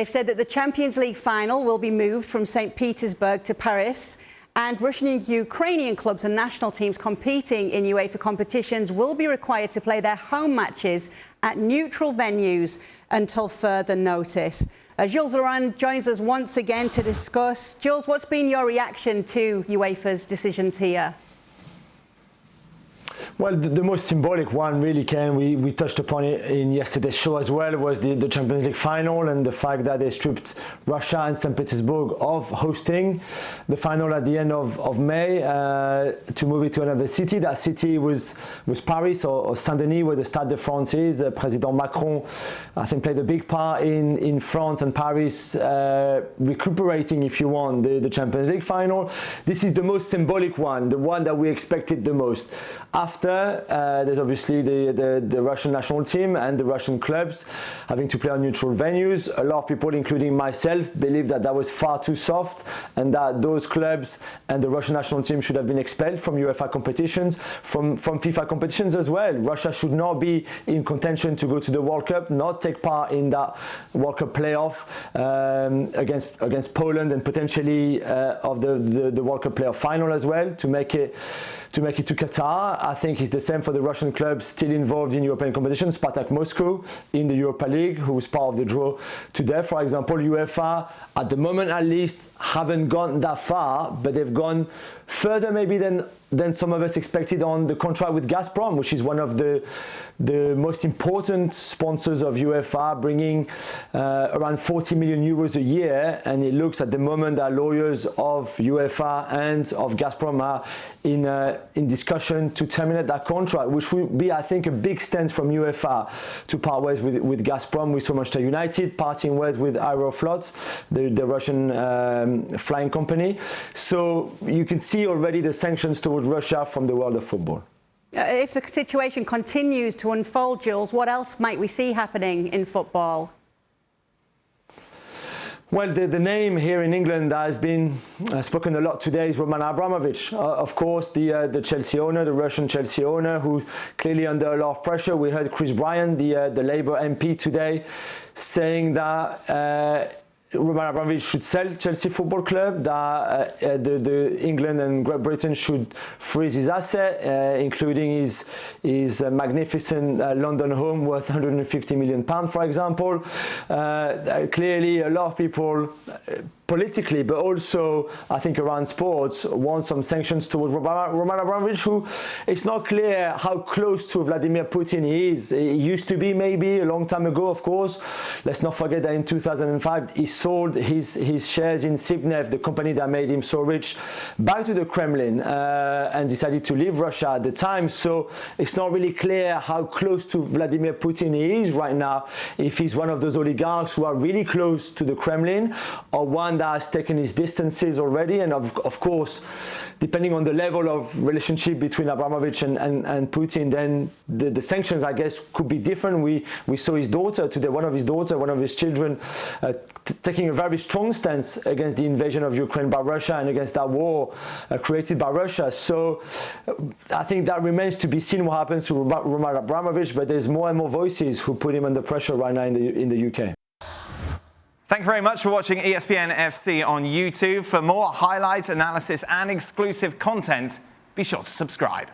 They've said that the Champions League final will be moved from St. Petersburg to Paris, and Russian and Ukrainian clubs and national teams competing in UEFA competitions will be required to play their home matches at neutral venues until further notice. Julien Laurens joins us once again to discuss. Jules, what's been your reaction to UEFA's decisions here? Well, the most symbolic one, really, Ken, we touched upon it in yesterday's show as well, was the Champions League final and the fact that they stripped Russia and St. Petersburg of hosting the final at the end of May to move it to another city. That city was Paris or Saint-Denis, where the Stade de France is. President Macron, I think, played a big part in France and Paris recuperating, if you want, the Champions League final. This is the most symbolic one, the one that we expected the most. After, there's obviously the Russian national team and the Russian clubs having to play on neutral venues. A lot of people, including myself, believe that was far too soft and that those clubs and the Russian national team should have been expelled from UEFA competitions, from FIFA competitions as well. Russia should not be in contention to go to the World Cup, not take part in that World Cup playoff against Poland and potentially of the World Cup playoff final as well, to make it to Qatar. I think it's the same for the Russian clubs still involved in European competitions. Spartak Moscow in the Europa League, who was part of the draw today, for example. UEFA, at the moment at least, haven't gone that far, but they've gone further maybe than some of us expected on the contract with Gazprom, which is one of the most important sponsors of UEFA, bringing around 40 million euros a year. And it looks at the moment that lawyers of UEFA and of Gazprom are in discussion to terminate that contract, which will be, I think, a big stance from UEFA to part ways with Gazprom. We saw Manchester United parting ways with Aeroflot, the Russian flying company. So you can see already the sanctions towards Russia from the world of football. If the situation continues to unfold, Jules, what else might we see happening in football? Well, the name here in England that has been spoken a lot today is Roman Abramovich. Of course, the Chelsea owner, the Russian Chelsea owner, who's clearly under a lot of pressure. We heard Chris Bryan, the Labour MP today, saying that Roman Abramovich should sell Chelsea Football Club, that the England and Great Britain should freeze his asset, including his magnificent London home worth £150 million, for example. Clearly, a lot of people, politically, but also I think around sports, want some sanctions towards Roman Abramovich, who it's not clear how close to Vladimir Putin he is. He used to be maybe a long time ago, of course. Let's not forget that in 2005 he sold his shares in Sibnev, the company that made him so rich, back to the Kremlin and decided to leave Russia at the time. So it's not really clear how close to Vladimir Putin he is right now, if he's one of those oligarchs who are really close to the Kremlin, or one that has taken his distances already. And of course, depending on the level of relationship between Abramovich and Putin, then the sanctions, I guess, could be different. We saw his daughter today, one of his children, taking a very strong stance against the invasion of Ukraine by Russia and against that war created by Russia. So I think that remains to be seen what happens to Roman Abramovich, but there's more and more voices who put him under pressure right now in the UK. Thank you very much for watching ESPN FC on YouTube. For more highlights, analysis and exclusive content, be sure to subscribe.